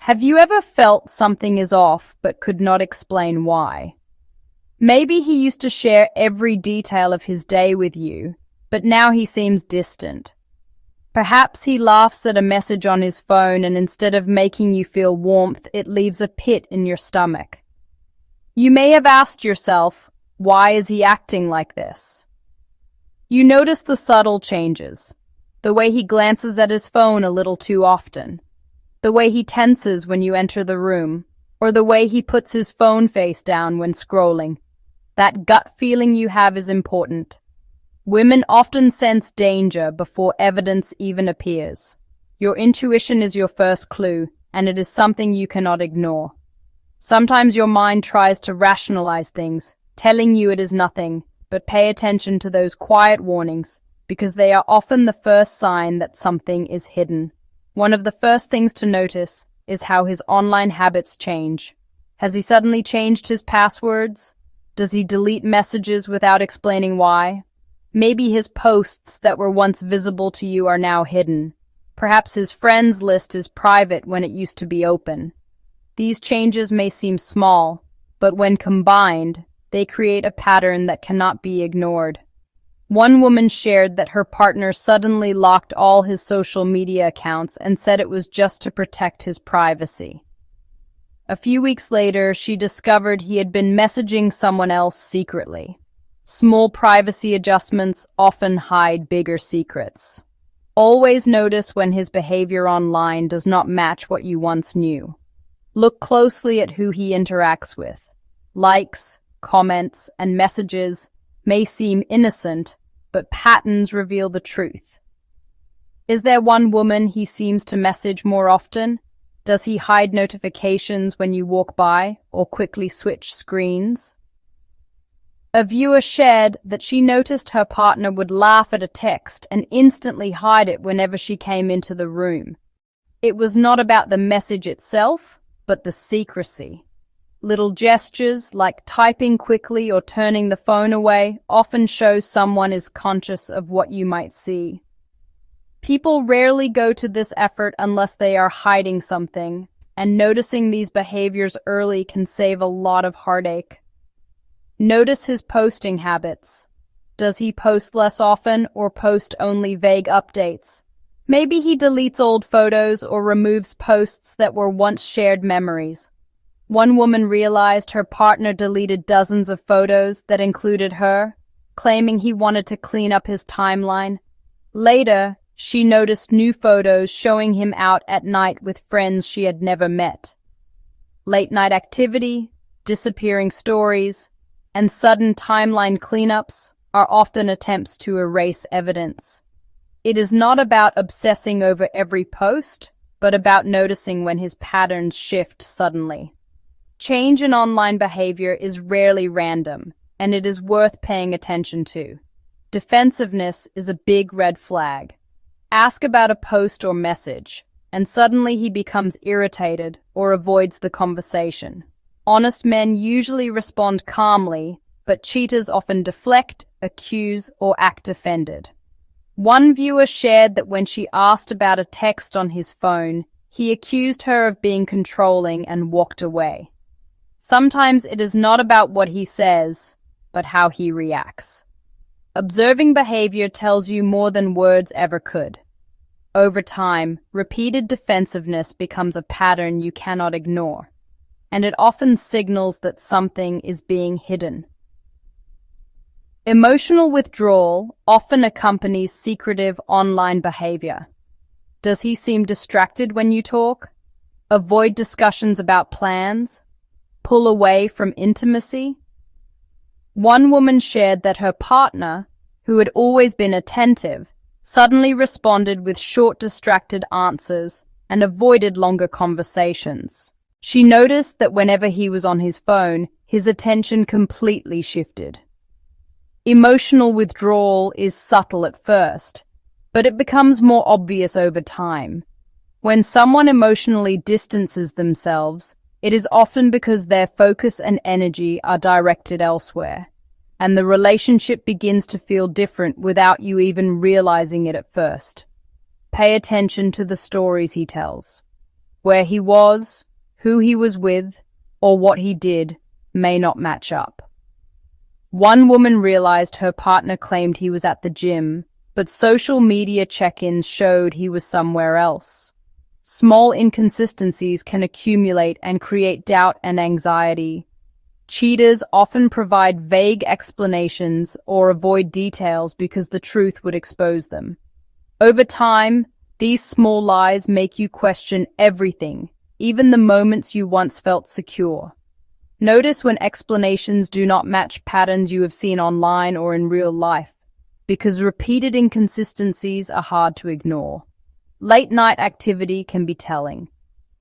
Have you ever felt something is off but could not explain why? Maybe he used to share every detail of his day with you, but now he seems distant. Perhaps he laughs at a message on his phone and instead of making you feel warmth, it leaves a pit in your stomach. You may have asked yourself, why is he acting like this? You notice the subtle changes, the way he glances at his phone a little too often, the way he tenses when you enter the room, or the way he puts his phone face down when scrolling. That gut feeling you have is important. Women often sense danger before evidence even appears. Your intuition is your first clue, and it is something you cannot ignore. Sometimes your mind tries to rationalize things, telling you it is nothing, but pay attention to those quiet warnings, because they are often the first sign that something is hidden. One of the first things to notice is how his online habits change. Has he suddenly changed his passwords? Does he delete messages without explaining why? Maybe his posts that were once visible to you are now hidden. Perhaps his friends list is private when it used to be open. These changes may seem small, but when combined, they create a pattern that cannot be ignored. One woman shared that her partner suddenly locked all his social media accounts and said it was just to protect his privacy. A few weeks later, she discovered he had been messaging someone else secretly. Small privacy adjustments often hide bigger secrets. Always notice when his behavior online does not match what you once knew. Look closely at who he interacts with. Likes, comments, and messages may seem innocent, but patterns reveal the truth. Is there one woman he seems to message more often? Does he hide notifications when you walk by or quickly switch screens? A viewer shared that she noticed her partner would laugh at a text and instantly hide it whenever she came into the room. It was not about the message itself, but the secrecy. Little gestures like typing quickly or turning the phone away often show someone is conscious of what you might see. People rarely go to this effort unless they are hiding something, and noticing these behaviors early can save a lot of heartache. Notice his posting habits. Does he post less often or post only vague updates? Maybe he deletes old photos or removes posts that were once shared memories. One woman realized her partner deleted dozens of photos that included her, claiming he wanted to clean up his timeline. Later, she noticed new photos showing him out at night with friends she had never met. Late-night activity, disappearing stories, and sudden timeline cleanups are often attempts to erase evidence. It is not about obsessing over every post, but about noticing when his patterns shift suddenly. Change in online behavior is rarely random, and it is worth paying attention to. Defensiveness is a big red flag. Ask about a post or message, and suddenly he becomes irritated or avoids the conversation. Honest men usually respond calmly, but cheaters often deflect, accuse, or act offended. One viewer shared that when she asked about a text on his phone, he accused her of being controlling and walked away. Sometimes it is not about what he says, but how he reacts. Observing behavior tells you more than words ever could. Over time, repeated defensiveness becomes a pattern you cannot ignore, and it often signals that something is being hidden. Emotional withdrawal often accompanies secretive online behavior. Does he seem distracted when you talk? Avoid discussions about plans? Pull away from intimacy? One woman shared that her partner, who had always been attentive, suddenly responded with short, distracted answers and avoided longer conversations. She noticed that whenever he was on his phone, his attention completely shifted. Emotional withdrawal is subtle at first, but it becomes more obvious over time. When someone emotionally distances themselves, it is often because their focus and energy are directed elsewhere, and the relationship begins to feel different without you even realizing it at first. Pay attention to the stories he tells. Where he was, who he was with, or what he did may not match up. One woman realized her partner claimed he was at the gym, but social media check-ins showed he was somewhere else. Small inconsistencies can accumulate and create doubt and anxiety. Cheaters often provide vague explanations or avoid details because the truth would expose them. Over time, these small lies make you question everything, even the moments you once felt secure. Notice when explanations do not match patterns you have seen online or in real life, because repeated inconsistencies are hard to ignore. Late-night activity can be telling.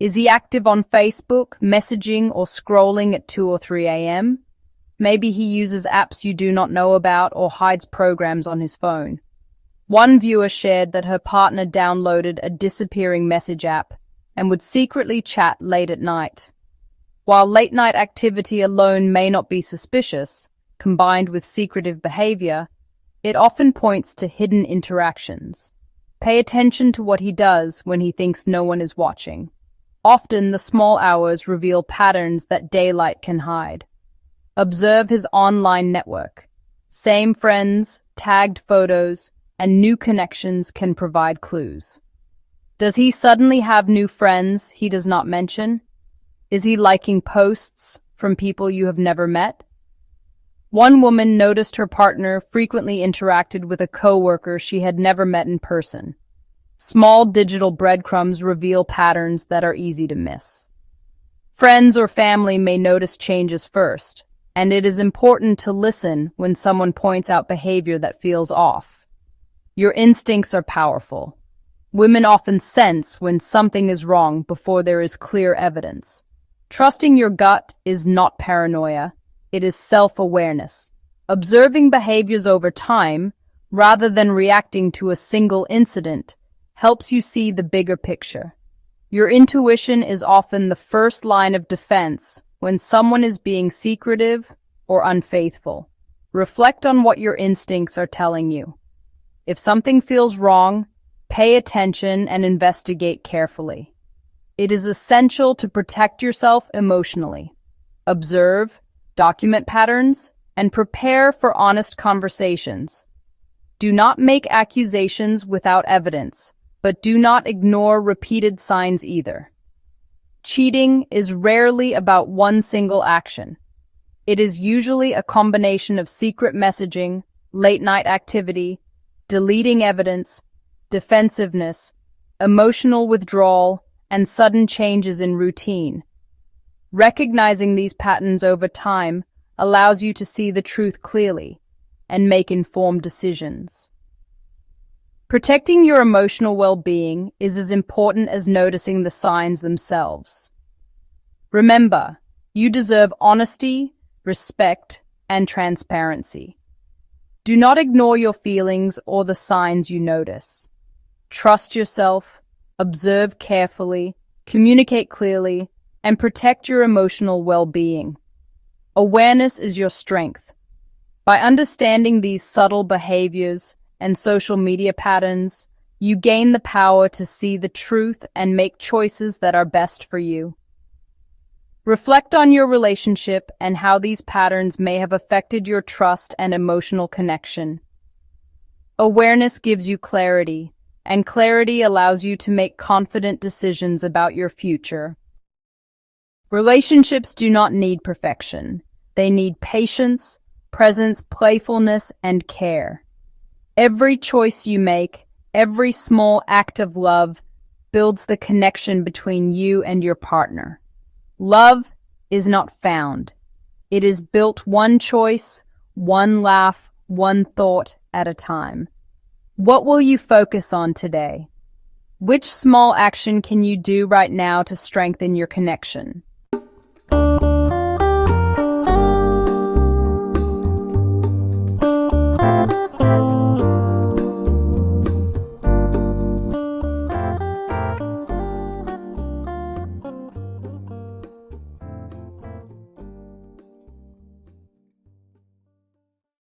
Is he active on Facebook, messaging, or scrolling at 2 or 3 a.m.? Maybe he uses apps you do not know about or hides programs on his phone. One viewer shared that her partner downloaded a disappearing message app and would secretly chat late at night. While late-night activity alone may not be suspicious, combined with secretive behavior, it often points to hidden interactions. Pay attention to what he does when he thinks no one is watching. Often, the small hours reveal patterns that daylight can hide. Observe his online network. Same friends, tagged photos, and new connections can provide clues. Does he suddenly have new friends he does not mention? Is he liking posts from people you have never met? One woman noticed her partner frequently interacted with a coworker she had never met in person. Small digital breadcrumbs reveal patterns that are easy to miss. Friends or family may notice changes first, and it is important to listen when someone points out behavior that feels off. Your instincts are powerful. Women often sense when something is wrong before there is clear evidence. Trusting your gut is not paranoia, it is self-awareness. Observing behaviors over time, rather than reacting to a single incident, helps you see the bigger picture. Your intuition is often the first line of defense when someone is being secretive or unfaithful. Reflect on what your instincts are telling you. If something feels wrong, pay attention and investigate carefully. It is essential to protect yourself emotionally. Observe, document patterns, and prepare for honest conversations. Do not make accusations without evidence, but do not ignore repeated signs either. Cheating is rarely about one single action. It is usually a combination of secret messaging, late-night activity, deleting evidence, defensiveness, emotional withdrawal, and sudden changes in routine. Recognizing these patterns over time allows you to see the truth clearly and make informed decisions. Protecting your emotional well-being is as important as noticing the signs themselves. Remember, you deserve honesty, respect, and transparency. Do not ignore your feelings or the signs you notice. Trust yourself, observe carefully, communicate clearly, and protect your emotional well-being. Awareness is your strength. By understanding these subtle behaviors and social media patterns, you gain the power to see the truth and make choices that are best for you. Reflect on your relationship and how these patterns may have affected your trust and emotional connection. Awareness gives you clarity, and clarity allows you to make confident decisions about your future. Relationships do not need perfection. They need patience, presence, playfulness, and care. Every choice you make, every small act of love, builds the connection between you and your partner. Love is not found. It is built one choice, one laugh, one thought at a time. What will you focus on today? Which small action can you do right now to strengthen your connection?